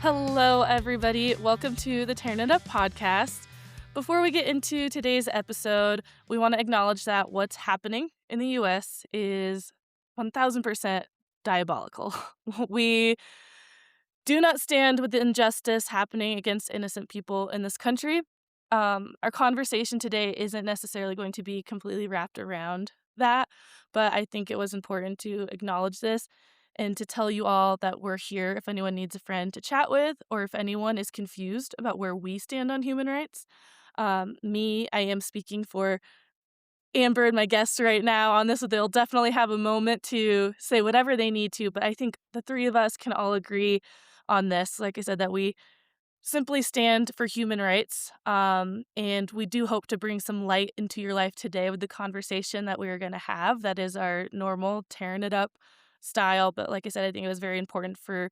Hello, everybody. Welcome to the Tearing It Up podcast. Before we get into today's episode, we want to acknowledge that what's happening in the U.S. is 1000% diabolical. We do not stand with the injustice happening against innocent people in this country. Our conversation today isn't necessarily going to be completely wrapped around that, but I think it was important to acknowledge this and to tell you all that we're here if anyone needs a friend to chat with or if anyone is confused about where we stand on human rights. I am speaking for Amber and my guests right now on this. They'll definitely have a moment to say whatever they need to, but I think the three of us can all agree on this. Like I said, that we simply stand for human rights. And we do hope to bring some light into your life today with the conversation that we are going to have. That is our normal tearing it up style. But like I said, I think it was very important for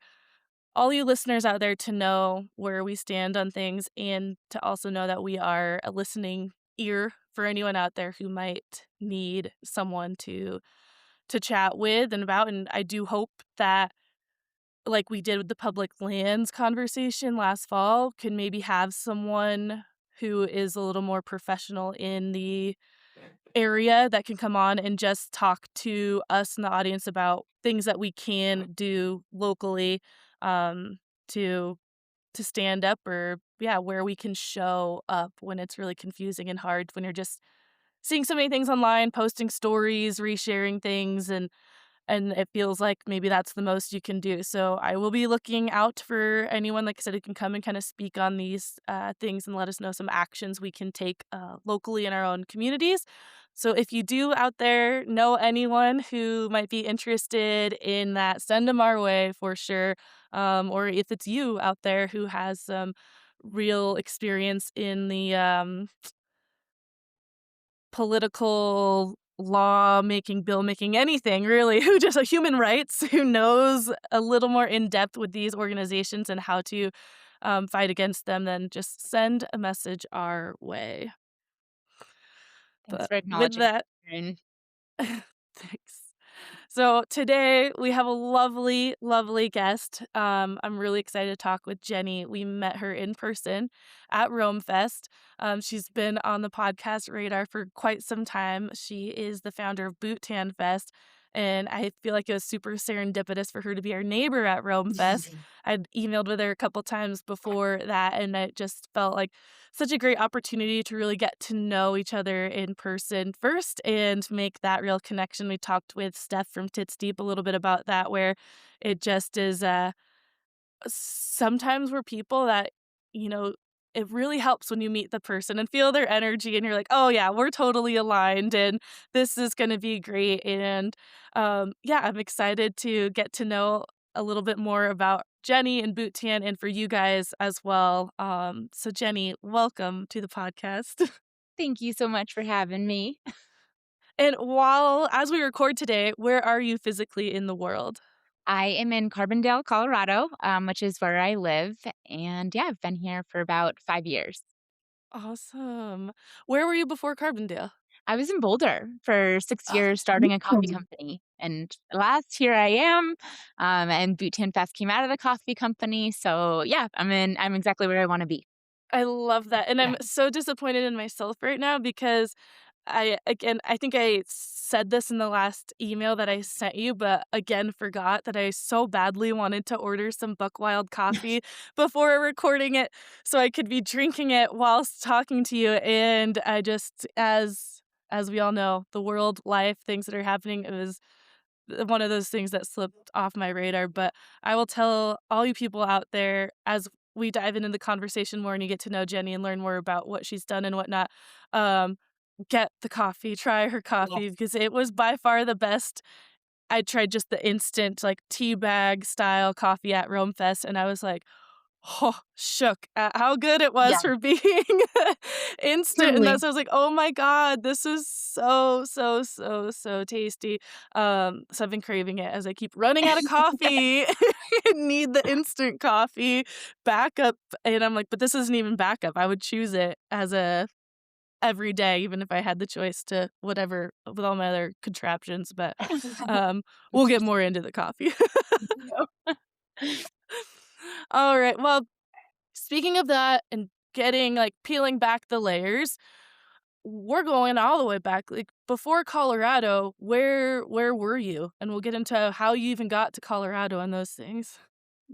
all you listeners out there to know where we stand on things and to also know that we are a listening ear for anyone out there who might need someone to chat with and about. And I do hope that, like we did with the public lands conversation last fall, can maybe have someone who is a little more professional in the area that can come on and just talk to us in the audience about things that we can do locally, um, to stand up, or where we can show up when it's really confusing and hard, when you're just seeing so many things online, posting stories, resharing things, and it feels like maybe that's the most you can do. So I will be looking out for anyone, like I said, who can come and kind of speak on these things and let us know some actions we can take locally in our own communities. So if you do out there know anyone who might be interested in that, send them our way for sure. Or if it's you out there who has some real experience in the political law making, bill making, anything really, who just human rights, who knows a little more in depth with these organizations and how to fight against them, then just send a message our way. Thanks But for with acknowledging that, Karen. thanks. So today we have a lovely, lovely guest. I'm really excited to talk with Jenny. We met her in person at Rome Fest. She's been on the podcast radar for quite some time. She is the founder of Boot Tan Fest, and I feel like it was super serendipitous for her to be our neighbor at Rome Fest. I'd emailed with her a couple times before that, and it just felt like such a great opportunity to really get to know each other in person first and make that real connection. We talked with Steph from Tits Deep a little bit about that, where it just is sometimes we're people that, you know, it really helps when you meet the person and feel their energy and you're like, oh yeah, we're totally aligned and this is going to be great. And I'm excited to get to know a little bit more about Jenny and Boot Tan and for you guys as well. So Jenny, welcome to the podcast. Thank you so much for having me. And as we record today, where are you physically in the world? I am in Carbondale, Colorado, which is where I live. And yeah, I've been here for about 5 years. Awesome. Where were you before Carbondale? I was in Boulder for 6 years, starting a coffee Awesome. company. And last here I am. And Boot Tan Fest came out of the coffee company. So yeah, I'm exactly where I want to be. I love that, and Yeah. I'm so disappointed in myself right now because I think I said this in the last email that I sent you, but again forgot that I so badly wanted to order some Buckwild coffee before recording it so I could be drinking it whilst talking to you, and I just as we all know, the world, life, things that are happening, it was one of those things that slipped off my radar. But I will tell all you people out there as we dive into the conversation more and you get to know Jenny and learn more about what she's done and whatnot. Um, get the coffee, try her coffee Yes. because it was by far the best. I tried just the instant, like tea bag style coffee at Rome Fest, and I was like, oh, shook at how good it was Yeah. for being instant, and Truly. that's I was like, "Oh my god, this is so, so, so, so tasty." So I've been craving it as I keep running out of coffee and need the instant coffee backup, and I'm like, "But this isn't even backup." I would choose it as a every day, even if I had the choice to whatever with all my other contraptions, but, um, we'll get more into the coffee. All right. Well, speaking of that and getting like peeling back the layers, we're going all the way back. Like before Colorado, where were you? And we'll get into how you even got to Colorado and those things.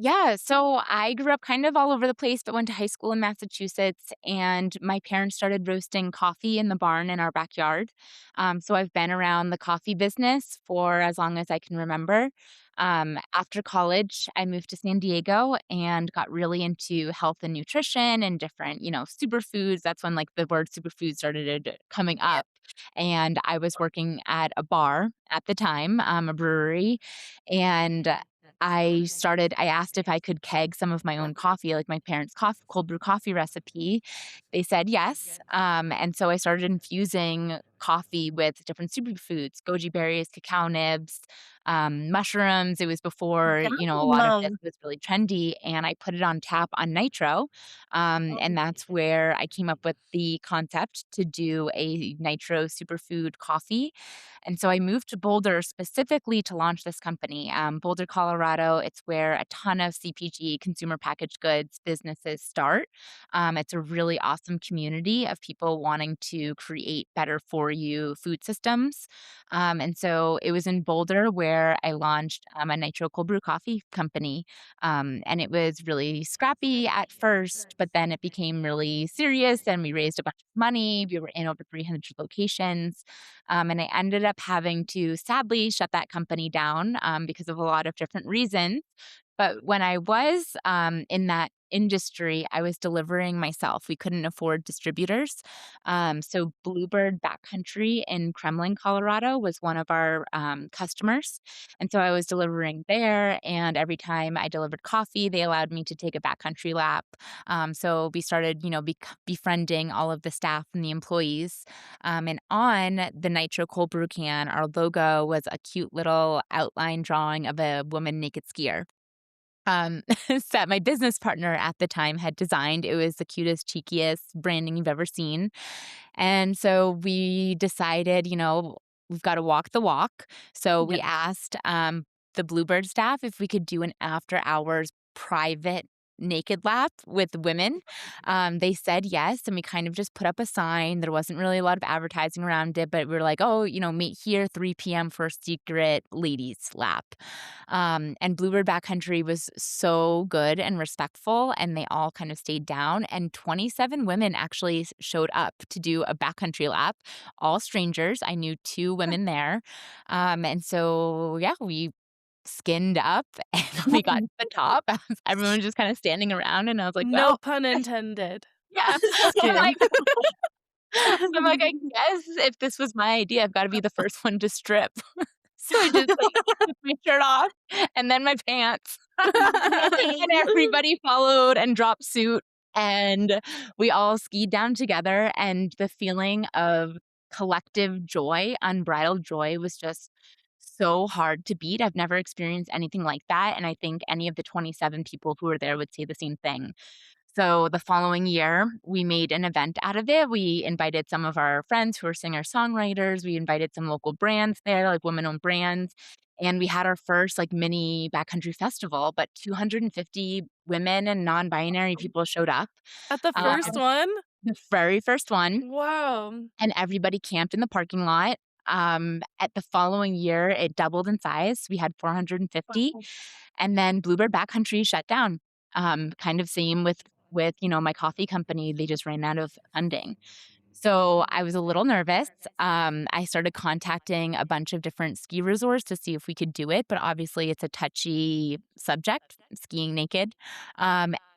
Yeah, so I grew up kind of all over the place, but went to high school in Massachusetts, and my parents started roasting coffee in the barn in our backyard. So I've been around the coffee business for as long as I can remember. After college, I moved to San Diego and got really into health and nutrition and different, superfoods. That's when like the word superfood started coming up. And I was working at a bar at the time, a brewery, and I asked if I could keg some of my own coffee, like my parents' cold brew coffee recipe. They said yes. And so I started infusing coffee with different superfoods, goji berries, cacao nibs, mushrooms. It was before, a lot of this Yum. was really trendy. And I put it on tap on nitro. And that's where I came up with the concept to do a nitro superfood coffee. And so I moved to Boulder specifically to launch this company. Boulder, Colorado, it's where a ton of CPG, consumer packaged goods businesses start. It's a really awesome community of people wanting to create better for you food systems. And so it was in Boulder where I launched a nitro cold brew coffee company. And it was really scrappy at first, but then it became really serious and we raised a bunch of money. We were in over 300 locations. And I ended up having to sadly shut that company down because of a lot of different reasons. But when I was in that industry, I was delivering myself. We couldn't afford distributors. So Bluebird Backcountry in Kremlin, Colorado was one of our customers. And so I was delivering there. And every time I delivered coffee, they allowed me to take a backcountry lap. So we started, befriending all of the staff and the employees. And on the Nitro Cold Brew can, our logo was a cute little outline drawing of a woman naked skier. Um, that my business partner at the time had designed. It was the cutest, cheekiest branding you've ever seen. And so we decided, we've got to walk the walk. So we Yep. asked the Bluebird staff if we could do an after hours private naked lap with women. They said yes. And we kind of just put up a sign. There wasn't really a lot of advertising around it, but we were like, oh, meet here 3 p.m. for a secret ladies lap. And Bluebird Backcountry was so good and respectful, and they all kind of stayed down. And 27 women actually showed up to do a backcountry lap, all strangers. I knew two women there. And so, yeah, we skinned up and we got to the top. Everyone was just kind of standing around, and I was like, No well, pun intended. yeah. I'm Skin. like, I guess if this was my idea, I've got to be the first one to strip. So I just like took my shirt off and then my pants. And everybody followed and dropped suit, and we all skied down together, and the feeling of collective joy, unbridled joy was just so hard to beat. I've never experienced anything like that, and I think any of the 27 people who were there would say the same thing. So the following year, we made an event out of it. We invited some of our friends who are singer-songwriters. We invited some local brands there, like women-owned brands, and we had our first, like, mini backcountry festival, but 250 women and non-binary people showed up. At the Um, first one? the very first one, Wow. and everybody camped in the parking lot. At the following year, it doubled in size. We had 450, and then Bluebird Backcountry shut down. Kind of same with, my coffee company, they just ran out of funding. So I was a little nervous. I started contacting a bunch of different ski resorts to see if we could do it, but obviously it's a touchy subject, skiing naked.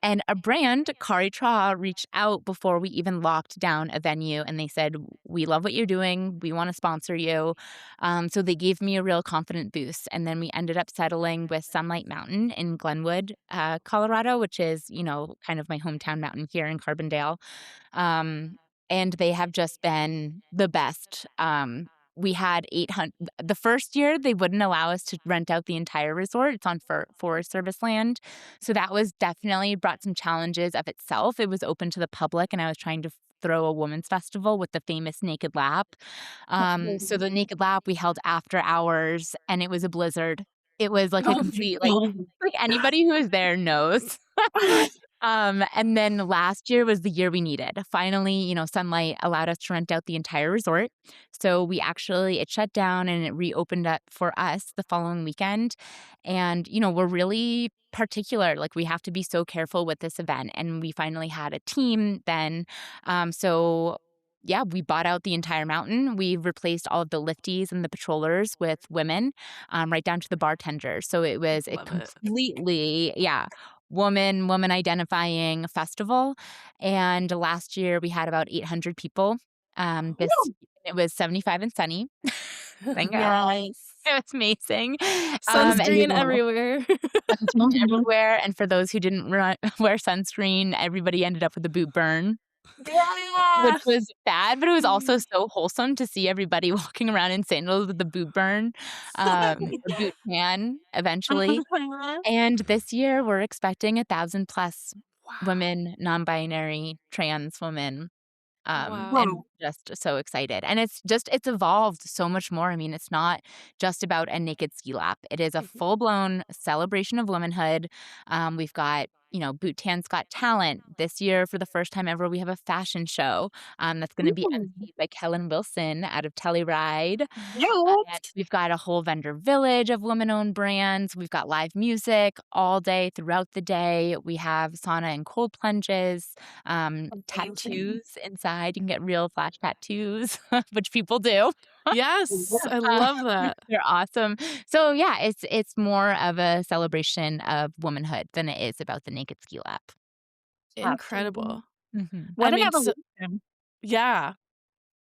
And a brand, Karitra, reached out before we even locked down a venue, and they said, "We love what you're doing. We want to sponsor you." So they gave me a real confident boost, and then we ended up settling with Sunlight Mountain in Glenwood, Colorado, which is kind of my hometown mountain here in Carbondale. Um, and they have just been the best. We had 800 the first year, they wouldn't allow us to rent out the entire resort. It's on Forest Service land. So that was definitely brought some challenges of itself. It was open to the public, and I was trying to throw a women's festival with the famous Naked Lap. So the Naked Lap, we held after hours, and it was a blizzard. It was like a complete, like anybody who was there knows. And then last year was the year we needed. Finally, sunlight allowed us to rent out the entire resort. So it shut down and it reopened up for us the following weekend. And, we're really particular. Like, we have to be so careful with this event. And we finally had a team then. So, yeah, we bought out the entire mountain. We replaced all of the lifties and the patrollers with women, right down to the bartenders. So it was a Love it. completely, yeah, woman identifying festival, and last year we had about 800 people. This It was 75 and sunny. Thank God. Nice. It was amazing. And we Sunscreen will everywhere. sunscreen everywhere, and for those who didn't wear sunscreen, everybody ended up with a boot burn, which Yeah. was bad, but it was also so wholesome to see everybody walking around in sandals with the boot burn, or boot tan eventually. And this year, we're expecting 1,000 plus Wow. women, non-binary, trans women, Wow. and Wow. just so excited. And it's evolved so much more. I mean, it's not just about a naked ski lap. It is a Mhm. full-blown celebration of womanhood. We've got, Boot Tan's Got Talent. This year, for the first time ever, we have a fashion show, that's gonna be Ooh. emceed by Kellen Wilson out of Telluride. And Yes. we've got a whole vendor village of women-owned brands. We've got live music all day throughout the day. We have sauna and cold plunges, Amazing. tattoos inside. You can get real flash tattoos, which people do. Yes, I Uh, love that. they're awesome. So, yeah, it's more of a celebration of womanhood than it is about the naked ski lap. Absolutely. Incredible. Mhm. I What an mean, so evolution. yeah.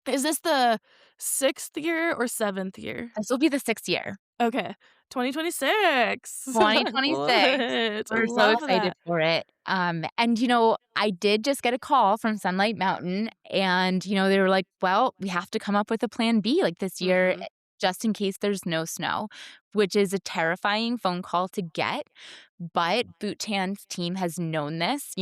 Is this the 6th year or 7th year? This will be the 6th year. Okay, 2026. I love 2026. it. I We're so love excited that. for it. And, I did just get a call from Sunlight Mountain, and, they were like, "Well, we have to come up with a plan B, like, this year, Mhm. just in case there's no snow," which is a terrifying phone call to get, but Boot Tan's team has known this.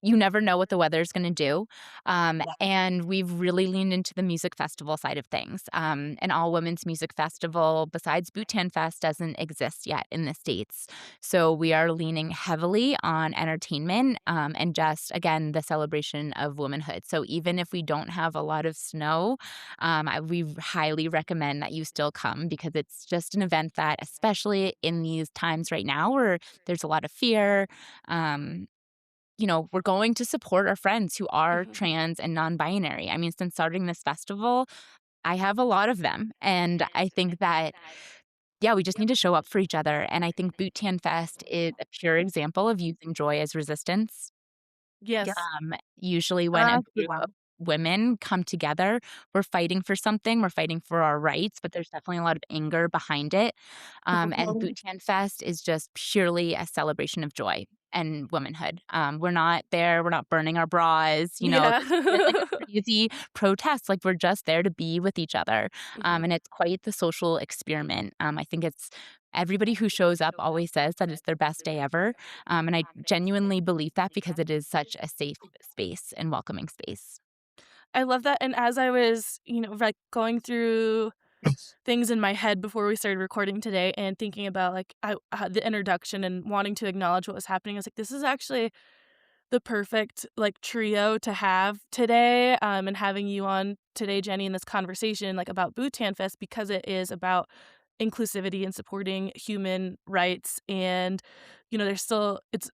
You never know what the weather's gonna do, Yeah. and we've really leaned into the music festival side of things. An all-women's music festival besides Bhutan Fest doesn't exist yet in the States, so we are leaning heavily on entertainment, and just, again, the celebration of womanhood. So even if we don't have a lot of snow, we highly recommend that you still come because it's just an event that, especially in these times right now where there's a lot of fear, um we're going to support our friends who are Mhm. trans and non-binary. I mean, since starting this festival, I have a lot of them. And I think that, yeah, we just need to show up for each other. And I think Boot Tan Fest is a pure example of using joy as resistance. Yeah. Yes. Usually when a group Yeah. of women come together, we're fighting for something, we're fighting for our rights, but there's definitely a lot of anger behind it. And Mhm. Bhutan Fest is just purely a celebration of joy and womanhood. We're not burning our bras, Yeah. this isn't like a crazy protest, like, we're just there to be with each other. Mhm. And it's quite the social experiment. I think it's everybody who shows up always says that it's their best day ever. And I genuinely believe that because it is such a safe space and welcoming space. I love that, and as I was, like, going through things in my head before we started recording today and thinking about, like, the introduction and wanting to acknowledge what was happening, I was like, "This is actually the perfect, like, trio to have today," and having you on today, Jenny, in this conversation, like, about Bhutan Fest because it is about inclusivity and supporting human rights, and, there's still it's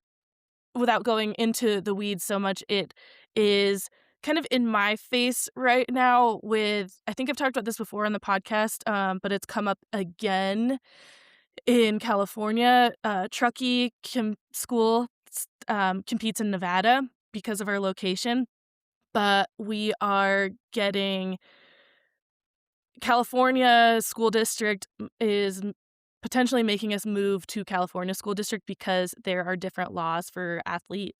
without going into the weeds so much, it is kind of in my face right now with I think I've talked about this before on the podcast, but it's come up again in California. Truckee school competes in Nevada because of our location, but we are getting California school district is potentially making us move to California school district because there are different laws for athlete,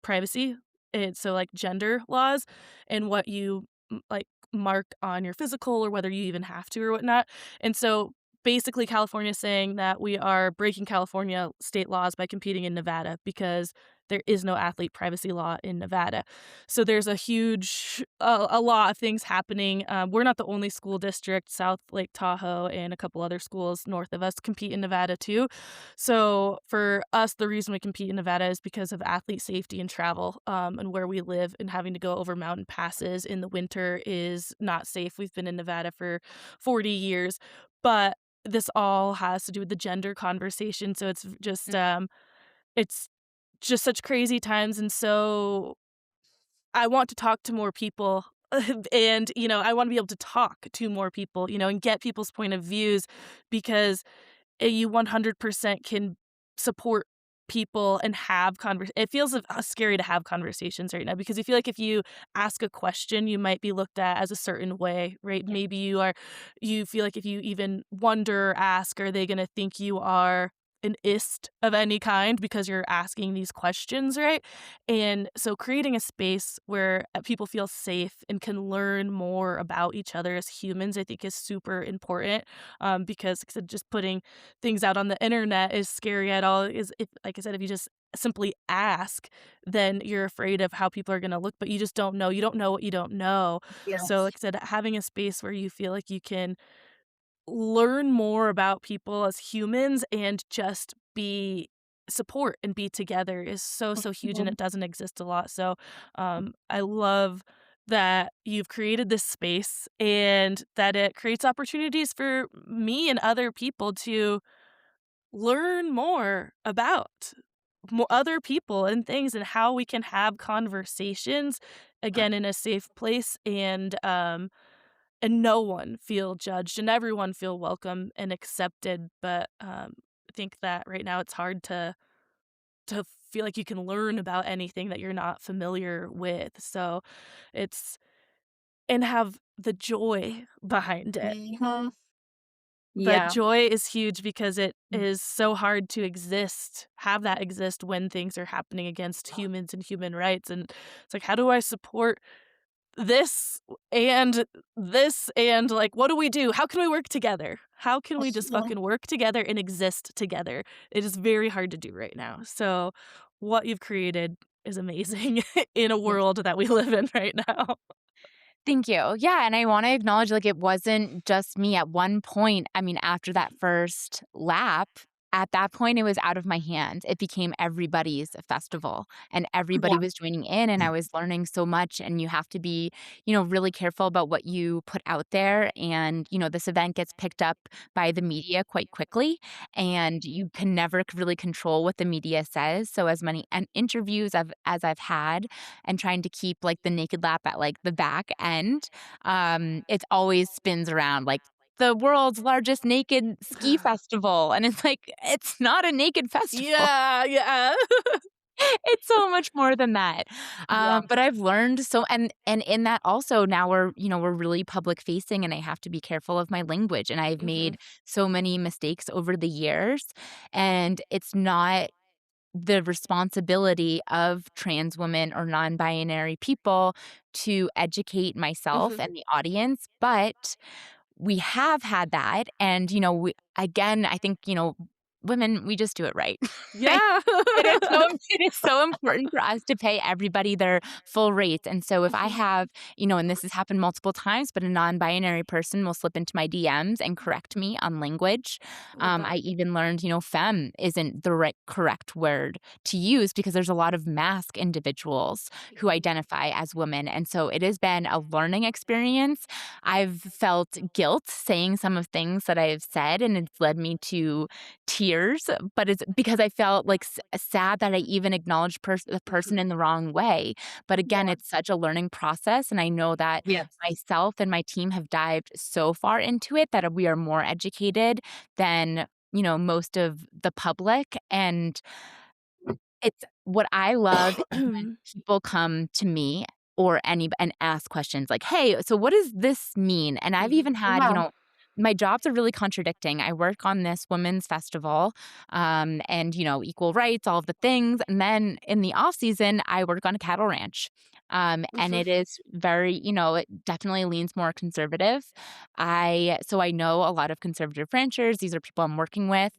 privacy. And so, like, gender laws and what you, like, mark on your physical or whether you even have to or whatnot. And so, basically, California is saying that we are breaking California state laws by competing in Nevada because there is no athlete privacy law in Nevada. So there's a huge a lot of things happening. We're not the only school district. South Lake Tahoe and a couple other schools north of us compete in Nevada too. So for us, the reason we compete in Nevada is because of athlete safety and travel, and where we live, and having to go over mountain passes in the winter is not safe. We've been in Nevada for 40 years, but this all has to do with the gender conversation. So it's just such crazy times, and so I want to talk to more people. And, I wanna be able to talk to more people, and get people's point of views because you 100% can support people and have it feels scary to have conversations right now because you feel like if you ask a question, you might be looked at as a certain way, right? Yeah. Maybe you feel like if you even wonder or ask, are they gonna think you are an ist of any kind because you're asking these questions, right? And so creating a space where people feel safe and can learn more about each other as humans, I think is super important, because like I said, just putting things out on the internet is scary at all. Is if, like I said, if you just simply ask, then you're afraid of how people are gonna look, but you just don't know. You don't know what you don't know. So, Yes. like I said, having a space where you feel like you can learn more about people as humans and just be support and be together is so, so huge, and Mhm. it doesn't exist a lot. So, I love that you've created this space and that it creates opportunities for me and other people to learn more about other people and things and how we can have conversations again in a safe place and no one feel judged and everyone feel welcome and accepted. But I think that right now it's hard to feel like you can learn about anything that you're not familiar with. So it's and have the joy behind it. Mhm. But Yeah. joy is huge because it Mm. is so hard to have that exist when things are happening against humans and human rights. And it's like, how do I support this and this and, like, what do we do? How can we work together? How can we just Yeah. fucking work together and exist together? It is very hard to do right now. So what you've created is amazing in a Yes. world that we live in right now. Thank you. Yeah, and I wanna acknowledge, like, it wasn't just me at one point. I mean, after that first lap, at that point, it was out of my hands. It became everybody's festival, and Yeah. everybody was joining in, and I was learning so much, and you have to be, really careful about what you put out there, and, this event gets picked up by the media quite quickly, and you can never really control what the media says, so as many interviews as I've had and trying to keep, like, the naked lap at, like, the back end, it always spins around, like, the world's largest naked ski festival, and it's like, it's not a naked festival. Yeah, yeah. It's so much more than that. Yeah. But I've learned so and in that also now we're really public facing, and I have to be careful of my language, and I've Mhm. made so many mistakes over the years, and it's not the responsibility of trans women or non-binary people to educate myself Mhm. and the audience, but we have had that, and, again, I think, women, we just do it right. Yeah. It is so important for us to pay everybody their full rates, and so if I Mhm. have, and this has happened multiple times, but a non-binary person will slip into my DMs and correct me on language. Love I that. even learned, femme isn't the right correct word to use because there's a lot of mask individuals who Mhm. identify as women, and so it has been a learning experience. I've felt guilt saying some of things that I've said, and it's led me to tears, but it's because I felt, like, sad that I even acknowledged the person Mhm. in the wrong way, but again, Yeah. it's such a learning process, and I know that Yes. myself and my team have dived so far into it that we are more educated than, most of the public, and it's what I love is when people come to me or any and ask questions like, "Hey, so what does this mean?" And I've Mhm. even had, Yeah. my jobs are really contradicting. I work on this women's festival, and, equal rights, all of the things, and then in the off season, I work on a cattle ranch. And Mhm. it is very, it definitely leans more conservative. So I know a lot of conservative ranchers. These are people I'm working with.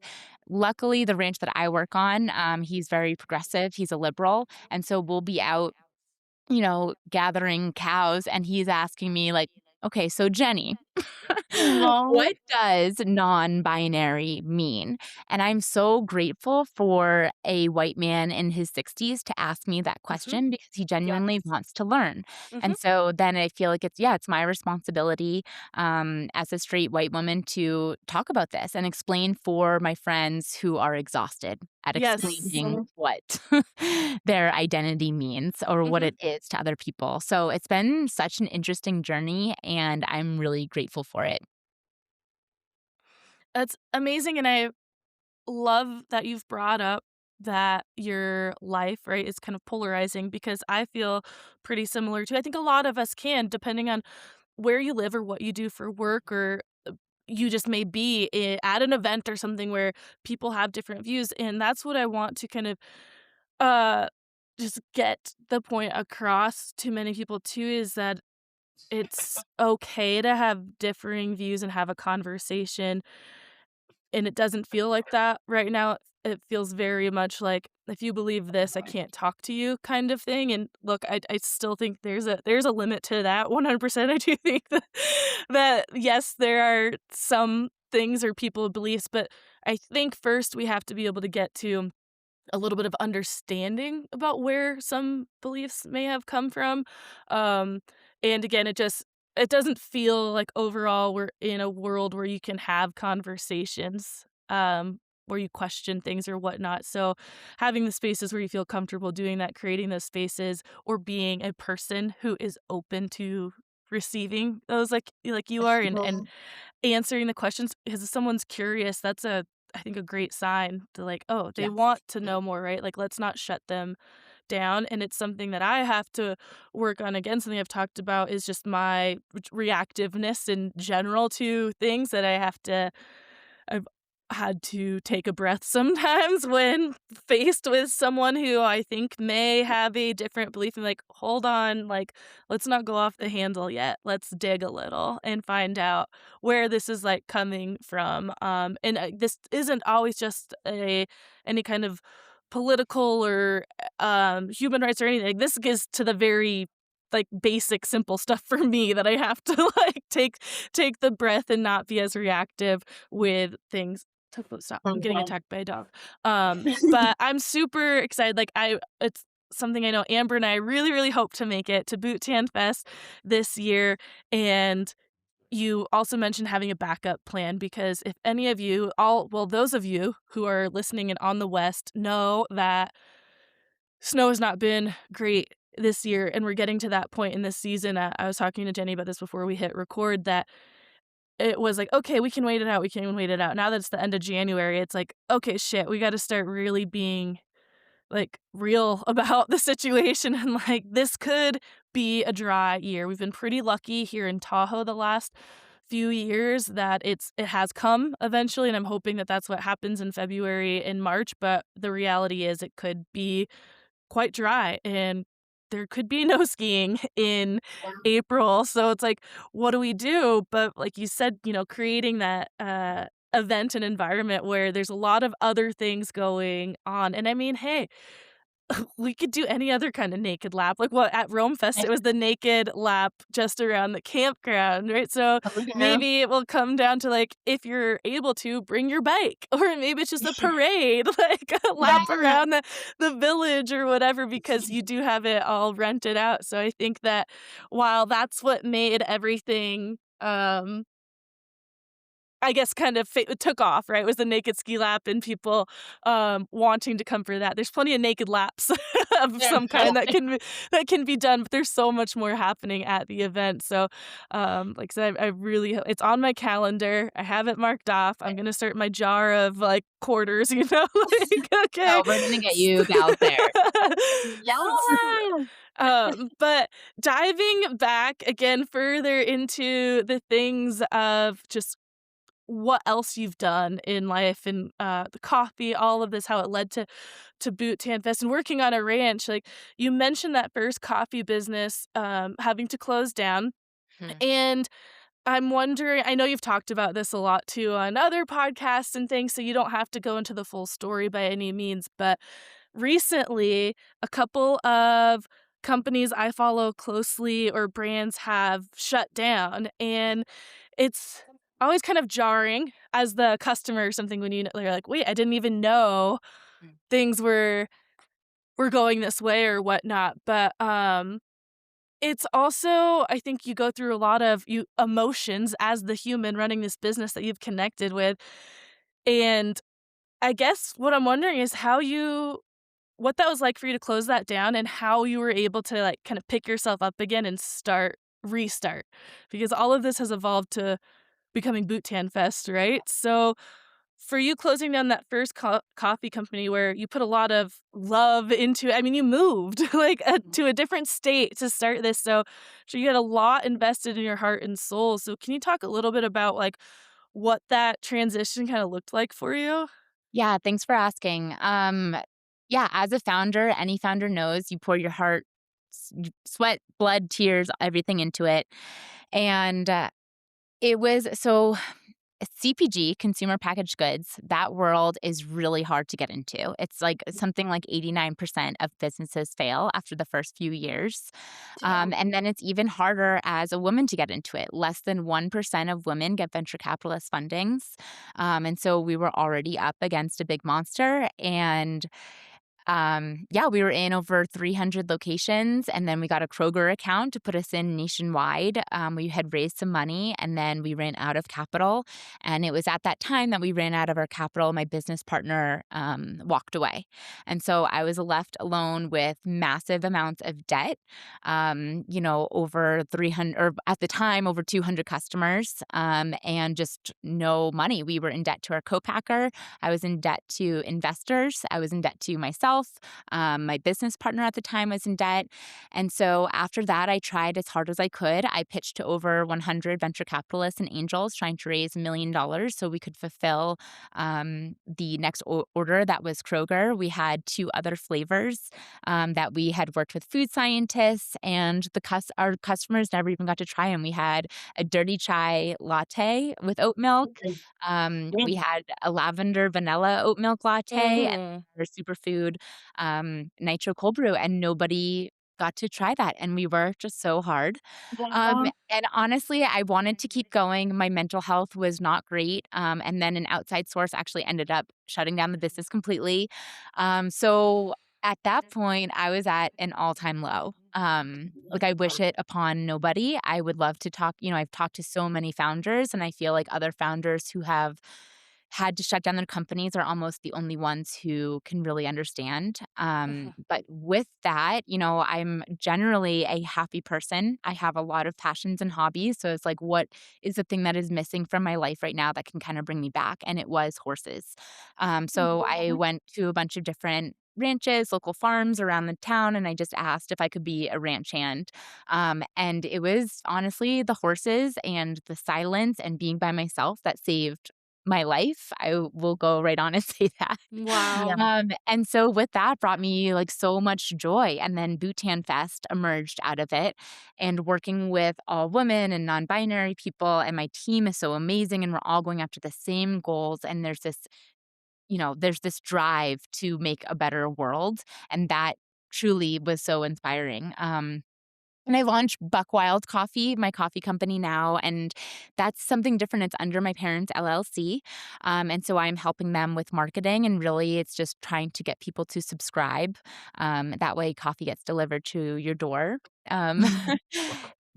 Luckily, the ranch that I work on, he's very progressive. He's a liberal, and so we'll be out, gathering cows, and he's asking me like, "Okay, so Jenny, Aw. what does non-binary mean?" And I'm so grateful for a white man in his 60s to ask me that Mhm. question because he genuinely Yes. wants to learn. Mhm. And so then I feel like it's my responsibility, as a straight white woman to talk about this and explain for my friends who are exhausted at Yes. explaining Mhm. what their identity means or what Mhm. it is to other people. So it's been such an interesting journey, and I'm really grateful for it. That's amazing, and I love that you've brought up that your life, right, is kind of polarizing because I feel pretty similar to I think a lot of us can, depending on where you live or what you do for work or you just may be at an event or something where people have different views. And that's what I want to kind of uh, just get the point across to many people too is that it's okay to have differing views and have a conversation, and it doesn't feel like that right now. It feels very much like, "If you believe this, I can't talk to you," kind of thing, and look, I still think there's a limit to that 100%. I do think that yes, there are some things or people beliefs, but I think first we have to be able to get to a little bit of understanding about where some beliefs may have come from. Um, and again, it doesn't feel like overall we're in a world where you can have conversations, where you question things or whatnot. So having the spaces where you feel comfortable doing that, creating those spaces, or being a person who is open to receiving those like you are and Mhm. answering the questions because if someone's curious, that's I think a great sign to like, "Oh, they Yes. want to know more," right? Like, let's not shut them down, and it's something that I have to work on again, something I've talked about is just my reactiveness in general to things that I've had to take a breath sometimes when faced with someone who I think may have a different belief and like, hold on, like, let's not go off the handle yet. Let's dig a little and find out where this is like coming from. And this isn't always just any kind of political or human rights or anything. Like, this gets to the very like basic simple stuff for me that I have to like take the breath and not be as reactive with things. Stop, I'm getting Mhm. attacked by a dog. But I'm super excited, like, it's something I know Amber and I really, really hope to make it to Boot Tan Fest this year, and you also mentioned having a backup plan because if any of you those of you who are listening and on the West know that snow has not been great this year, and we're getting to that point in this season. I was talking to Jenny about this before we hit record that it was like, "Okay, we can wait it out, we can wait it out." Now that it's the end of January, it's like, "Okay, shit, we gotta start really being, like, real about the situation," and, like, this could be a dry year. We've been pretty lucky here in Tahoe the last few years that it has come eventually, and I'm hoping that that's what happens in February and March, but the reality is it could be quite dry, and there could be no skiing in April, so it's like, what do we do? But like you said, creating that, event and environment where there's a lot of other things going on, and I mean, hey, we could do any other kinda naked lap, like, what at Rome Fest, it was the naked lap just around the campground, right? So, Oh, yeah. maybe it will come down to, like, if you're able to, bring your bike, or maybe it's just a parade, like, a lap Yeah. around the village or whatever because you do have it all rented out, so I think that while that's what made everything, I guess kind of took off, right? It was the naked ski lap and people, wanting to come for that. There's plenty of naked laps of There some kind that can be done, but there's so much more happening at the event. So, like I said, I really it's on my calendar. I have it marked off. I'm gonna start my jar of like quarters, like okay. Oh, we're gonna get you gals there. Yeah. But diving back again further into the things of just what else you've done in life and the coffee, all of this, how it led to Boot Tan Fest and working on a ranch. Like you mentioned that first coffee business having to close down. Mhm. And I'm wondering, I know you've talked about this a lot too on other podcasts and things, so you don't have to go into the full story by any means, but recently, a couple of companies I follow closely or brands have shut down, and it's always kind of jarring as the customer or something when you're like, "Wait, I didn't even know Mm. things were going this way or whatnot," but, it's also I think you go through a lot of you emotions as the human running this business that you've connected with, and I guess what I'm wondering is what that was like for you to close that down and how you were able to, like, kinda pick yourself up again and restart, because all of this has evolved to becoming Boot Tan Fest, right? So, for you closing down that first coffee company where you put a lot of love into it, I mean, you moved, like, to a different state to start this, so you had a lot invested in your heart and soul, so can you talk a little bit about, like, what that transition kinda looked like for you? Yeah, thanks for asking. Yeah, as a founder, any founder knows you pour your heart, sweat, blood, tears, everything into it. And it was so CPG, consumer packaged goods, that world is really hard to get into. It's like something like 89% of businesses fail after the first few years. Damn. And then it's even harder as a woman to get into it. Less than 1% of women get venture capitalist fundings. And so we were already up against a big monster. And yeah, we were in over 300 locations, and then we got a Kroger account to put us in nationwide. We had raised some money, and then we ran out of capital. And it was at that time that we ran out of our capital. My business partner walked away, and so I was left alone with massive amounts of debt. Over 300, or at the time, over 200 customers, and just no money. We were in debt to our co-packer. I was in debt to investors. I was in debt to myself. My business partner at the time was in debt. And so after that, I tried as hard as I could. I pitched to over 100 venture capitalists and angels trying to raise $1 million so we could fulfill the next order that was Kroger. We had two other flavors that we had worked with food scientists, and our customers never even got to try them. We had a dirty chai latte with oat milk. We Damn. had a lavender vanilla oat milk latte and Mhm. our superfood nitro cold brew, and nobody got to try that. And we worked just so hard. Yeah. And honestly, I wanted to keep going. My mental health was not great. And then an outside source actually ended up shutting down the business completely. So at that point, I was at an all-time low. Like I wish it upon nobody. I would love to talk, I've talked to so many founders, and I feel like other founders who have had to shut down their companies are almost the only ones who can really understand. Mhm. But with that, I'm generally a happy person. I have a lot of passions and hobbies. So it's like, what is the thing that is missing from my life right now that can kind of bring me back? And it was horses. So I went to a bunch of different ranches, local farms around the town, and I just asked if I could be a ranch hand. And it was honestly the horses and the silence and being by myself that saved my life. I will go right on and say that. Yeah. Wow. And so with that brought me like so much joy. And then Bhutan Fest emerged out of it. And working with all women and non-binary people, and my team is so amazing, and we're all going after the same goals. And there's this drive to make a better world. And that truly was so inspiring. And I launched Buck Wild Coffee, my coffee company now, and that's something different. It's under my parents' LLC. And so I'm helping them with marketing, and really it's just trying to get people to subscribe. That way coffee gets delivered to your door. Um,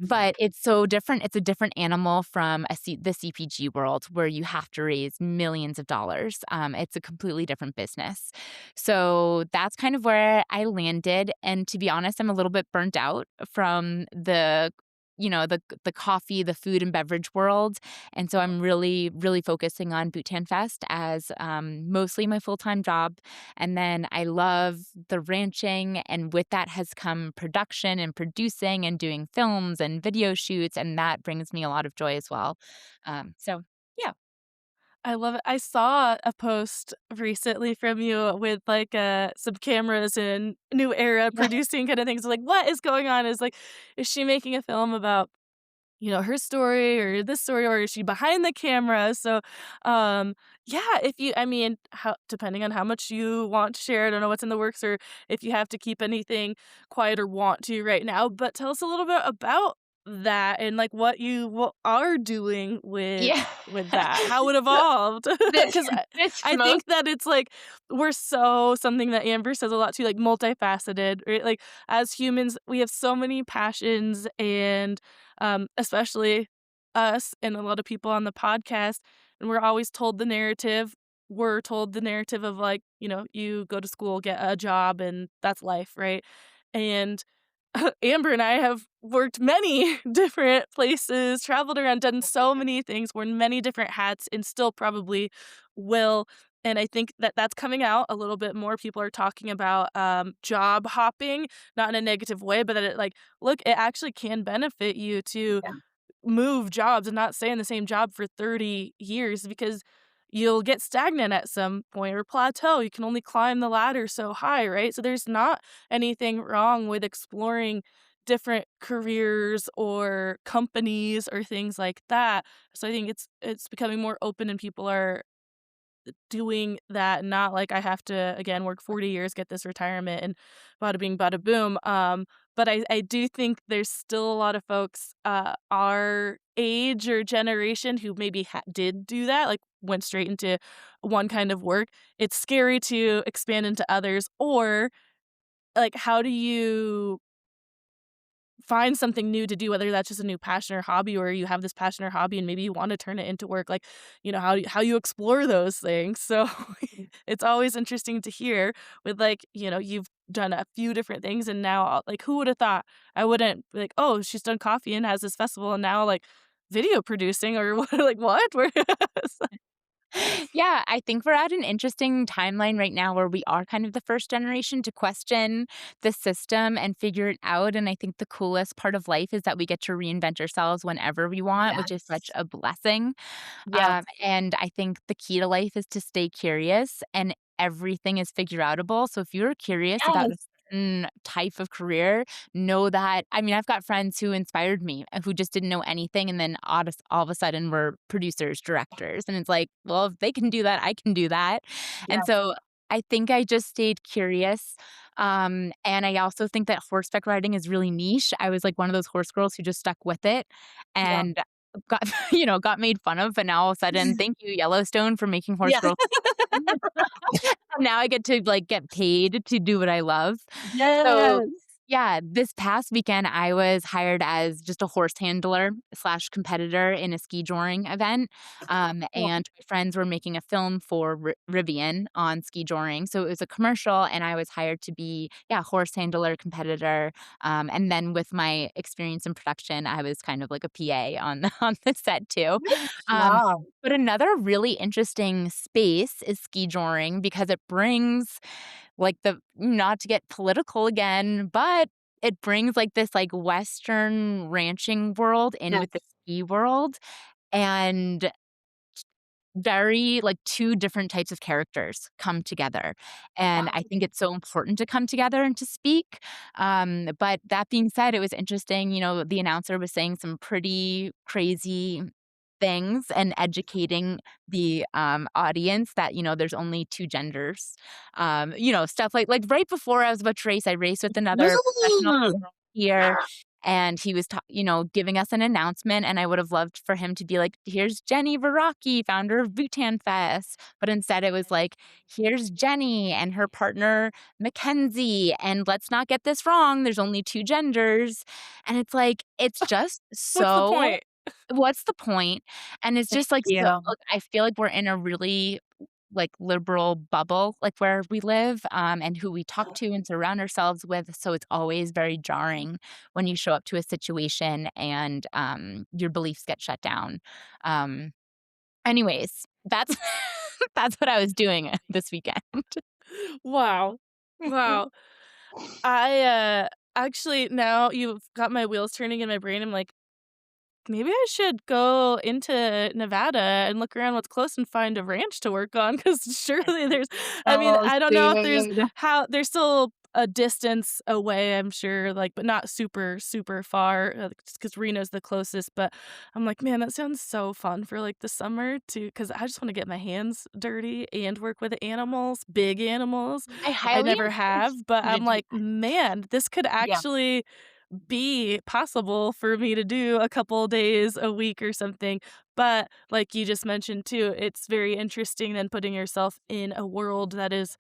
but it's so different. It's a different animal from the CPG world where you have to raise millions of dollars. It's a completely different business. So that's kind of where I landed. And to be honest, I'm a little bit burnt out from the coffee, the food and beverage world. And so I'm really, really focusing on Bhutan Fest as mostly my full-time job. And then I love the ranching. And with that has come production and producing and doing films and video shoots. And that brings me a lot of joy as well. So, yeah. I love it. I saw a post recently from you with, like, some cameras and new era Yeah. producing kinda things, like, what is going on? Is she making a film about, her story or this story, or is she behind the camera? So, yeah, if you I mean, how depending on how much you want to share, I don't know what's in the works or if you have to keep anything quiet or want to right now, but tell us a little bit about that and, like, what are doing Yeah. with that, how it So evolved. this 'Cause this I most think that it's, like, we're so something that Amber says a lot too, like, multifaceted, right? Like, as humans, we have so many passions and especially us and a lot of people on the podcast, and we're always told the narrative. We're told the narrative of like, you go to school, get a job, and that's life, right? And Amber and I have worked many different places, traveled around, done so many things, worn many different hats, and still probably will. And I think that that's coming out a little bit more. People are talking about job hopping, not in a negative way, but that look, it actually can benefit you to Yeah. move jobs and not stay in the same job for 30 years because you'll get stagnant at some point or plateau. You can only climb the ladder so high, right? So there's not anything wrong with exploring different careers or companies or things like that. So I think it's becoming more open and people are doing that, not like I have to again work 40 years, get this retirement and bada bing bada boom. But I do think there's still a lot of folks our age or generation who maybe did do that, like went straight into one kind of work. It's scary to expand into others, or like how do you find something new to do, whether that's just a new passion or hobby, or you have this passion or hobby and maybe you want to turn it into work, like, how you explore those things. So it's always interesting to hear with like, you've done a few different things and now like who would have thought I wouldn't be like, oh, she's done coffee and has this festival and now like video producing or what like what? Where Yeah, I think we're at an interesting timeline right now where we are kind of the first generation to question the system and figure it out. And I think the coolest part of life is that we get to reinvent ourselves whenever we want, which is such Yes. a blessing. Yes. And I think the key to life is to stay curious and everything is figure outable. So if you're curious about a Yes. certain type of career, know that I mean, I've got friends who inspired me who just didn't know anything and then all of a sudden were producers, directors. And it's like, well, if they can do that, I can do that. And Yes. so I think I just stayed curious. And I also think that horseback riding is really niche. I was like one of those horse girls who just stuck with it. Yeah. And got got made fun of, but now all of a sudden, thank you, Yellowstone, for making horse Yeah. girls. Now I get to, like, get paid to do what I love. So, Yes. yeah, this past weekend, I was hired as just a horse handler/competitor slash competitor in a ski-joring event, Cool. and my friends were making a film for Rivian on ski-joring, so it was a commercial, and I was hired to be, yeah, horse handler, competitor, and then with my experience in production, I was kind of like a PA on on the set too. Um, Wow. but another really interesting space is ski-joring because it brings like the not to get political again, but it brings like this like Western ranching world in with the Yes. ski world and very like two different types of characters come together. And I Wow. think it's so important to come together and to speak. But that being said, it was interesting, the announcer was saying some pretty crazy things and educating the audience that there's only two genders, stuff like right before I was about to race, I raced with another professional Mm. here and he was giving us an announcement and I would have loved for him to be like, here's Jenny Veraki, founder of Bhutan Fest, but instead it was like, here's Jenny and her partner Mackenzie, and let's not get this wrong, there's only two genders. And it's like it's just what's the so point? what's the point? And it's Thank just like so you. like, I feel like we're in a really like liberal bubble like where we live and who we talk to and surround ourselves with, so it's always very jarring when you show up to a situation and your beliefs get shut down. um Anyways, that's that's what I was doing this weekend. Wow. Wow. I actually now you've got my wheels turning in my brain. I'm like, maybe I should go into Nevada and look around what's close and find a ranch to work on because surely there's I mean, So I don't know if there's sweet. how there's still a distance away, I'm sure, like, but not super, super far, because Reno's the closest, but I'm like, "Man, that sounds so fun for, like, the summer too, because I just wanna get my hands dirty and work with animals, big animals. I I highly never encourage have, but you to I'm do like, "Man, this could yeah. actually be possible for me to do a couple days a week or something." But like you just mentioned too, it's very interesting then putting yourself in a world that is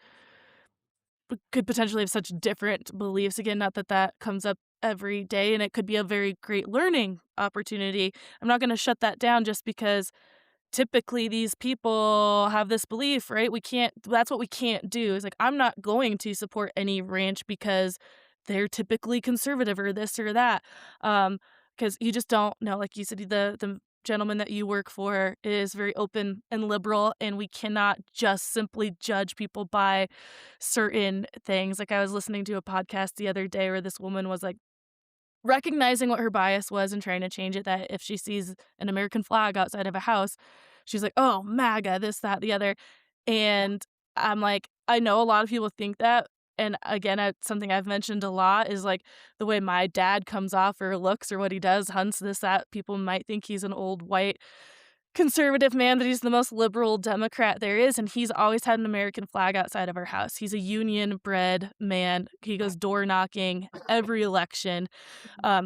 could potentially have such different beliefs. Again, not that that comes up every day, and it could be a very great learning opportunity. I'm not gonna shut that down just because typically these people have this belief, right? We can't that's what we can't do. It's like, I'm not going to support any ranch because they're typically conservative or this or that. Because you just don't know. Like you said, the gentleman that you work for is very open and liberal, and we cannot just simply judge people by certain things. Like I was listening to a podcast the other day where this woman was like recognizing what her bias was and trying to change it, that if she sees an American flag outside of a house, she's like, "Oh, MAGA, this, that, the other." And I'm like, I know a lot of people think that, and again, something I've mentioned a lot is, like, the way my dad comes off or looks or what he does, hunts, this, that, people might think he's an old white conservative man, but he's the most liberal Democrat there is, and he's always had an American flag outside of our house. He's a union-bred man. He goes door knocking every election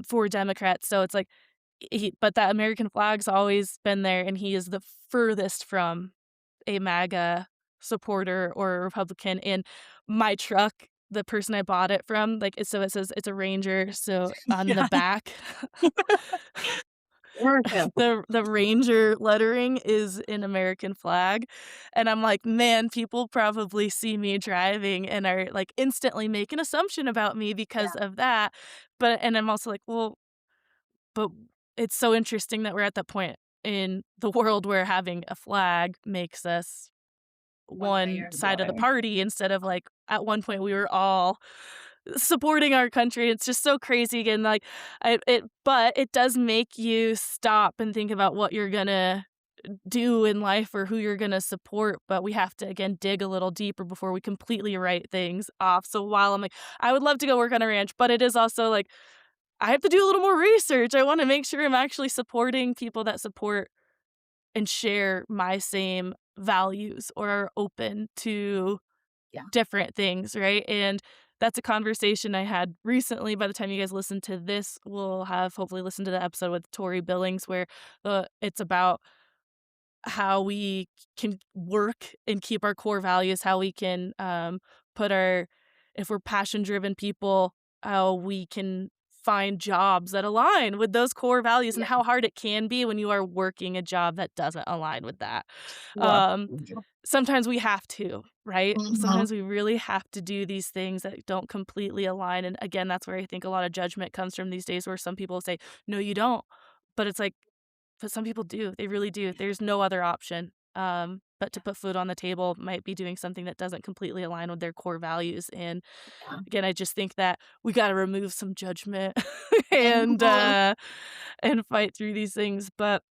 for Democrats. So it's like but that American flag's always been there, and he is the furthest from a MAGA supporter or a Republican. And my truck, the person I bought it from, like, so it says it's a Ranger, so on the Yeah. back, Yeah. the Ranger lettering is an American flag, and I'm like, "Man, people probably see me driving and are, like, instantly make an assumption about me because of that." But and I'm also like, "Well, but it's so interesting that we're at that point in the world where having a flag makes us One way one or the side of the other. party instead of, like, at one point we were all supporting our country." It's just so crazy again, like, but it does make you stop and think about what you're gonna do in life or who you're gonna support, but we have to, again, dig a little deeper before we completely write things off. So while I'm like, I would love to go work on a ranch, but it is also like I have to do a little more research. I wanna make sure I'm actually supporting people that support and share my same values or are open to Yeah. different things, right? And that's a conversation I had recently. By the time you guys listen to this, we'll have hopefully listened to the episode with Tori Billings where it's about how we can work and keep our core values, how we can put our, if we're passion driven people, how we can find jobs that align with those core values and Yeah. how hard it can be when you are working a job that doesn't align with that. Well, Um, Sometimes we have to, right? mhm. Sometimes we really have to do these things that don't completely align. And again, that's where I think a lot of judgment comes from these days, where some people say, no, you don't. But it's like, but some people do. They really do. There's no other option. But to put food on the table might be doing something that doesn't completely align with their core values. And Yeah. again, I just think that we got to remove some judgment Mhm. and fight through these things. But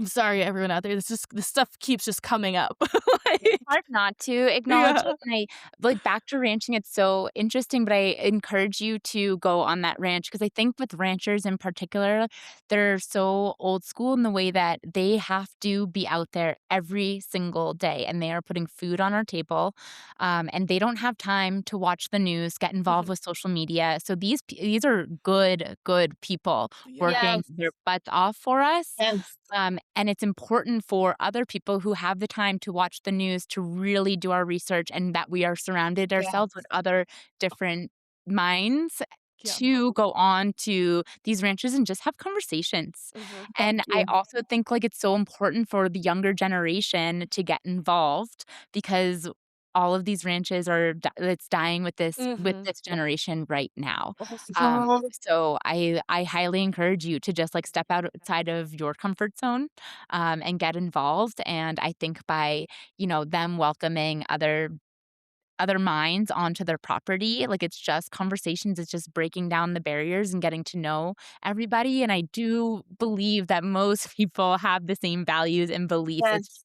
I'm sorry, everyone out there. This stuff keeps just coming up. It's like, hard not to acknowledge yeah. it, and I like, back to ranching, it's so interesting, but I encourage you to go on that ranch because I think with ranchers in particular, they're so old school in the way that they have to be out there every single day, and they are putting food on our table, and they don't have time to watch the news, get involved Mhm. with social media, so these are good, good people Yeah. working Yes. their butts off for us. Yes. And it's important for other people who have the time to watch the news to really do our research and that we are surrounded ourselves with Yes. other different minds Yeah. to go on to these ranches and just have conversations. Mhm. And Thank I you. also think like it's so important for the younger generation to get involved because all of these ranches are it's dying with Mhm. this generation right now. Mhm. So I highly encourage you to just like step outside of your comfort zone and get involved. And I think by them welcoming other other minds onto their property. Like, it's just conversations, it's just breaking down the barriers and getting to know everybody, and I do believe that most people have the same values and beliefs. Yes.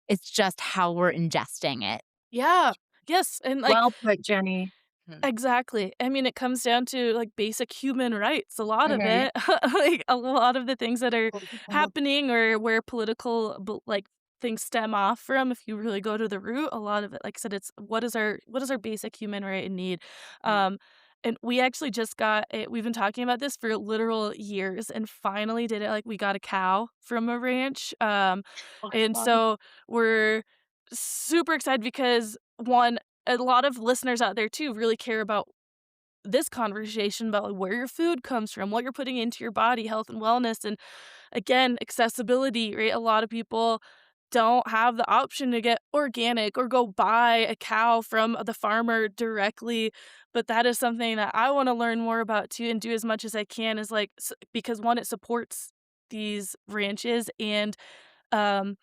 It's just how we're ingesting it. Yeah. Yes, and, like, Well put, Jenny. Mhm. exactly. I mean, it comes down to, like, basic human rights, a lot of Mhm. it. Like, a lot of the things that are Mhm. happening or where political like, things stem off from, if you really go to the root, a lot of it, like I said, it's what is our basic human right and need? Mm. Um, and we actually just got we've been talking about this for literal years and finally did it, like, we got a cow from a ranch, and Awesome. so we're super excited because, 1, a lot of listeners out there too really care about this conversation about like, where your food comes from, what you're putting into your body, health and wellness, and again, accessibility, right? A lot of people don't have the option to get organic or go buy a cow from the farmer directly, but that is something that I want to learn more about too and do as much as I can is like because, 1, it supports these ranches and um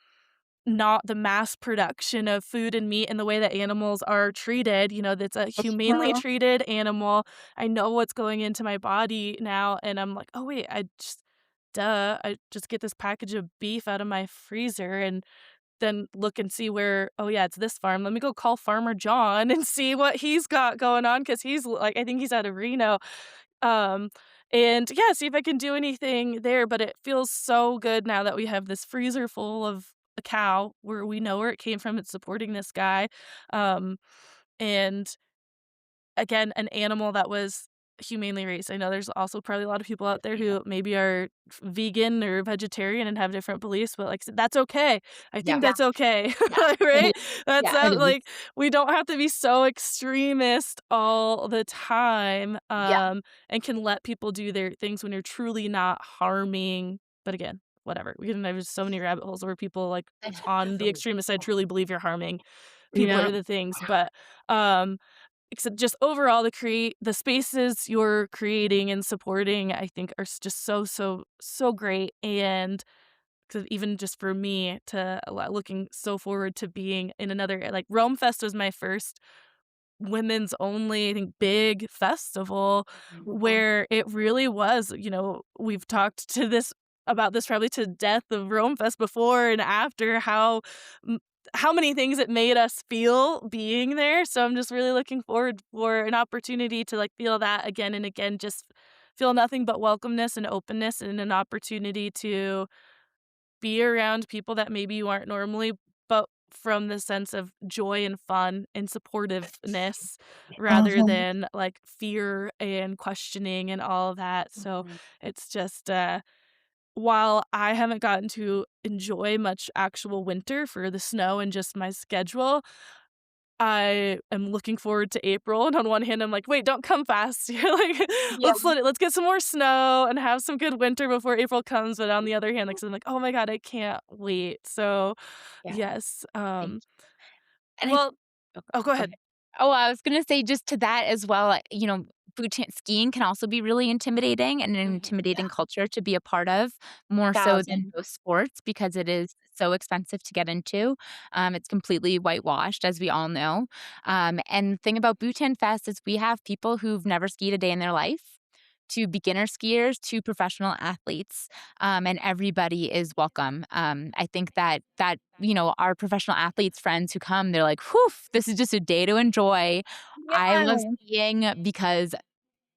not the mass production of food and meat and the way that animals are treated, that's a humanely Mhm. treated animal. I know what's going into my body now, and I'm like, "Oh, wait, I just get this package of beef out of my freezer and then look and see where, oh, yeah, it's this farm. Let me go call Farmer John and see what he's got going on because he's, like I think he's out of Reno." Um, and yeah, see if I can do anything there, but it feels so good now that we have this freezer full of a cow where we know where it came from, it's supporting this guy, and again, an animal that was humanely raised. I know there's also probably a lot of people out there Yeah. who maybe are vegan or vegetarian and have different beliefs, but, like I said, that's okay. I think Yeah. that's okay, Yeah. It right? is. That's Yeah, it not is. like, we don't have to be so extremist all the time, Yeah. and can let people do their things when you're truly not harming but again, whatever. We can There's so many rabbit holes where people, like, on the extremist side truly believe you're harming people Yeah. or the things, but, um except just overall the spaces you're creating and supporting, I think are just so, so, so great, and 'cause even just for me to looking so forward to being in another like, Rome Fest was my first women's only, I think, big festival Mhm. Mhm. where it really was, we've talked to this about this probably to death of Rome Fest before and after m how many things it made us feel being there, so I'm just really looking forward for an opportunity to, like, feel that again and again, just feel nothing but welcomeness and openness and an opportunity to be around people that maybe you aren't normally, but from the sense of joy and fun and supportiveness rather Mhm. than like fear and questioning and all of that. So Mhm. it's just while I haven't gotten to enjoy much actual winter for the snow and just my schedule, I am looking forward to April, and on one hand, I'm like, "Wait, don't come fast." You're like, Yeah. let's get some more snow and have some good winter before April comes," but on the other hand, like, so I'm like, "Oh my god, I can't wait." So, Yeah. yes, Thank you. And I well Oh, oh, go go ahead. ahead. Oh, I was gonna say just to that as well, boot camp skiing can also be really intimidating and an Mhm. intimidating culture to be a part of, more so than 1,000. most sports because it is so expensive to get into. It's completely whitewashed, as we all know. And the thing about Bhutan Fest is we have people who've never skied a day in their life, to beginner skiers, to professional athletes, and everybody is welcome. I think that our professional athletes friends who come, they're like, "Whew, this is just a day to enjoy." I love Yeah. skiing because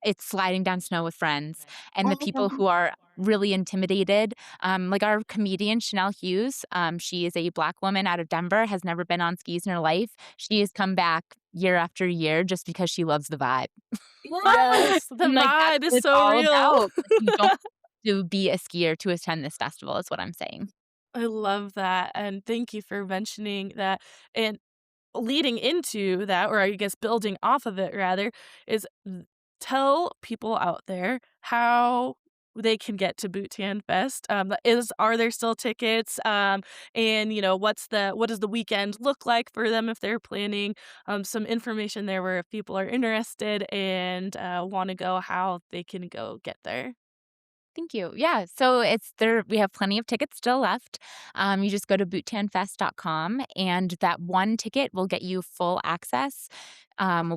it's sliding down snow with friends, and the people Mhm. who are really intimidated, like our comedian Chanel Hughes, she is a Black woman out of Denver, has never been on skis in her life. She has come back year after year just because she loves the vibe. Yes, the And, like, that's vibe is what it's so all real. about. Like, you don't have to be a skier to attend this festival is what I'm saying. I love that, and thank you for mentioning that, and leading into that, or I guess building off of it rather, is tell people out there how they can get to Bhutan Fest. Are there still tickets? And what does the weekend look like for them if they're planning? Some information there where if people are interested and want to go, how they can go get there. Thank you. Yeah, so it's there we have plenty of tickets still left. You just go to boottanfest.com, and that one ticket will get you full access.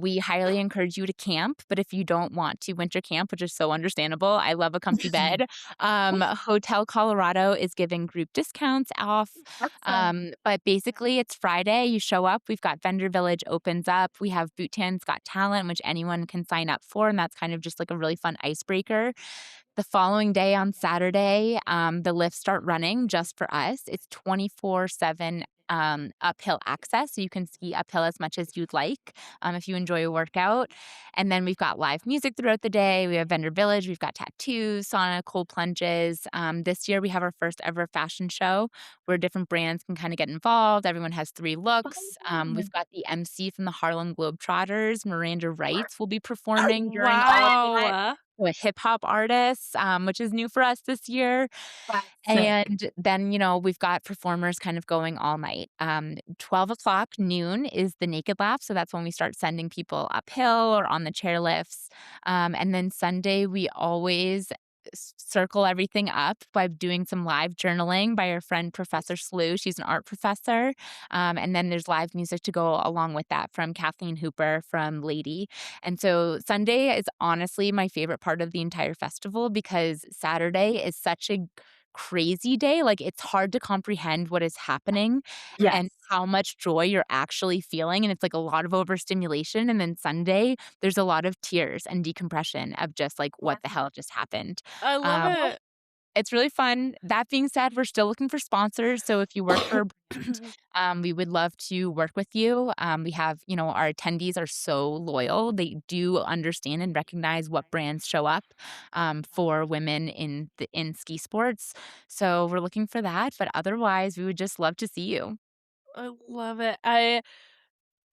We highly encourage you to camp, but if you don't want to winter camp, which is so understandable, I love a comfy bed. Hotel Colorado is giving group discounts off. Awesome. But basically, it's Friday. You show up. We've got Vendor Village opens up. We have Boot Tan's Got Talent, which anyone can sign up for, and that's kind of just like a really fun icebreaker. The following day on Saturday, the lifts start running just for us. It's 24/7 uphill access, so you can ski uphill as much as you'd like if you enjoy a workout. And then we've got live music throughout the day. We have Vendor Village. We've got tattoos, sauna, cold plunges. This year we have our first ever fashion show where different brands can kind of get involved. Everyone has 3 looks. We've got the MC from the Harlem Globetrotters, Miranda Wrights, will be performing during all of that. Wow. A hip hop artist, which is new for us this year. That's sick. And then, we've got performers kind of going all night. 12 o'clock noon is the naked lap. So that's when we start sending people uphill or on the chairlifts. And then Sunday, we always circle everything up by doing some live journaling by our friend Professor Slew. She's an art professor. And then there's live music to go along with that from Kathleen Hooper from Lady. And so Sunday is honestly my favorite part of the entire festival because Saturday is such a crazy day. Like it's hard to comprehend what is happening and Yes. how much joy you're actually feeling. And it's like a lot of overstimulation. And then Sunday, there's a lot of tears and decompression of just like what the hell just happened. I love Um, it. it's really fun. That being said, we're still looking for sponsors. So if you work for a brand, we would love to work with you. We have, our attendees are so loyal. They do understand and recognize what brands show up for women in ski sports. So we're looking for that. But otherwise, we would just love to see you. I love it. I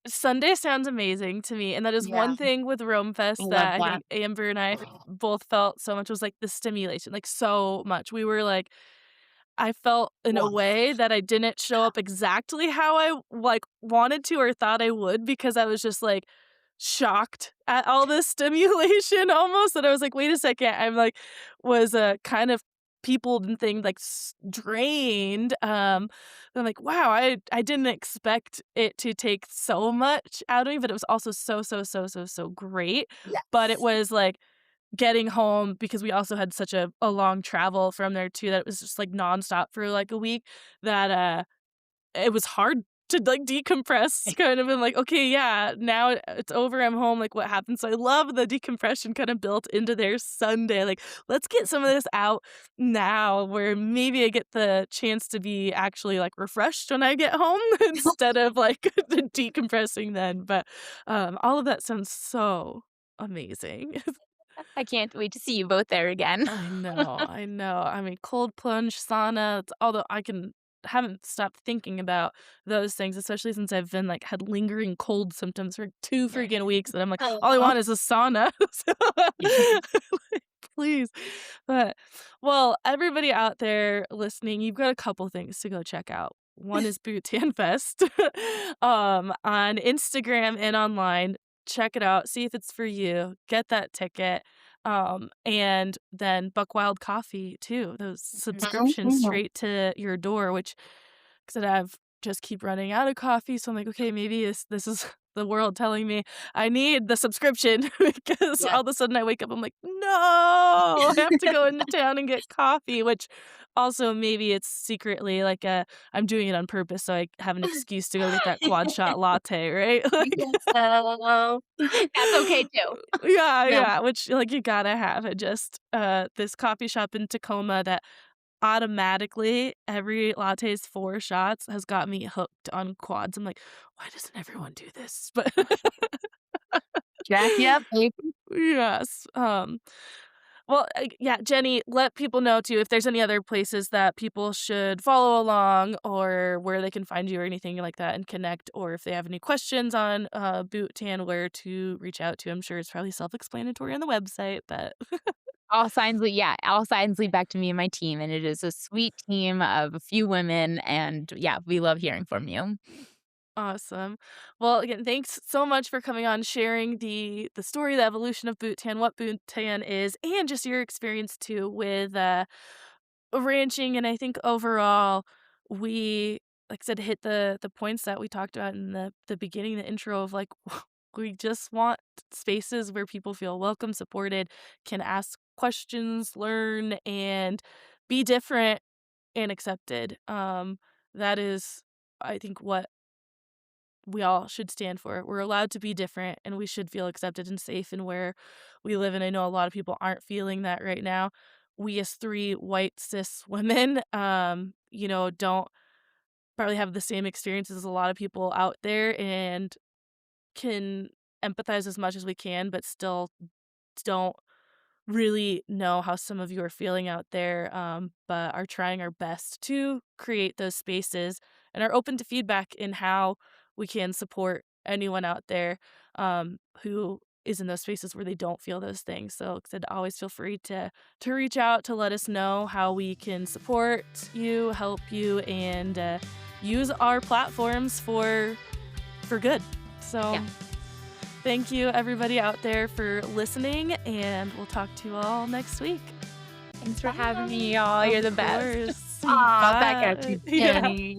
Sunday sounds amazing to me, and that is Yeah. one thing with Rome Fest Love that I that. think Amber and I both felt so much was, like, the stimulation, like, so much. We were, like I felt in a Yes. way that I didn't show up exactly how I, like, wanted to or thought I would because I was just, like, shocked at all this stimulation almost, and I was like, "Wait a second." I'm, like was, kind of peopled and thing, like, drained, I'm like, "Wow, I didn't expect it to take so much out of me," but it was also so, so, so, so, so great, but it Yes. was, like, getting home because we also had such a long travel from there too that it was just, like, nonstop for, like, a week that, it was hard to, like, decompress kind of and, like, "Okay, yeah, now it's over, I'm home, like, what happened?" So I love the decompression kinda built into their Sunday, like, "Let's get some of this out now where maybe I get the chance to be actually, like, refreshed when I get home instead of, like, the decompressing then," but, all of that sounds so amazing. I can't wait to see you both there again. I know, I know. I mean, cold plunge, sauna, it's although I can haven't stopped thinking about those things, especially since I've been, like, had lingering cold symptoms for 2 freaking weeks, and I'm like, "All I Aw. want is a sauna." So, like, please. But, well, everybody out there listening, you've got a couple things to go check out. One is Bhutan Fest, on Instagram and online. Check it out, see if it's for you, get that ticket. And then Buck Wild Coffee too, those subscriptions Mhm. straight to your door, which 'cause I've just keep running out of coffee, so I'm like, "Okay, maybe this is the world telling me I need the subscription," because Yes. all of a sudden I wake up, I'm like, "No, I have to go into town and get coffee," which also maybe it's secretly like a I'm doing it on purpose so I have an excuse to go get that quad shot latte, right? Like Yes. Oh. That's okay too. yeah, Yeah. yeah, which, like, you gotta have it just, this coffee shop in Tacoma that automatically every latte is 4 shots has got me hooked on quads. I'm like, "Why doesn't everyone do this?" But Jack, yep, babe. yes, well, yeah, Jenny, let people know too if there's any other places that people should follow along or where they can find you or anything like that and connect, or if they have any questions on, Boot Tan, where to reach out to. I'm sure it's probably self-explanatory on the website, but All signs lead back to me and my team, and it is a sweet team of a few women, and yeah, we love hearing from you. Awesome. Well, again, thanks so much for coming on, sharing the story, the evolution of boot tan, what boot tan is, and just your experience too with ranching. And I think overall, we, like I said, hit the points that we talked about in the beginning, the intro of like we just want spaces where people feel welcome, supported, can ask questions, learn, and be different and accepted. That is, I think, what we all should stand for. We're allowed to be different and we should feel accepted and safe in where we live. And I know a lot of people aren't feeling that right now. We as three white cis women, don't probably have the same experiences as a lot of people out there and can empathize as much as we can, but still don't really know how some of you are feeling out there, but are trying our best to create those spaces and are open to feedback in how we can support anyone out there who is in those spaces where they don't feel those things. So like I said, always feel free to reach out to let us know how we can support you, help you, and use our platforms for good. So Yeah. thank you, everybody out there, for listening, and we'll talk to you all next week. Thanks for having me, y'all. You're the best. Of course. Aw, Bye. back at you, Yeah. Jenny.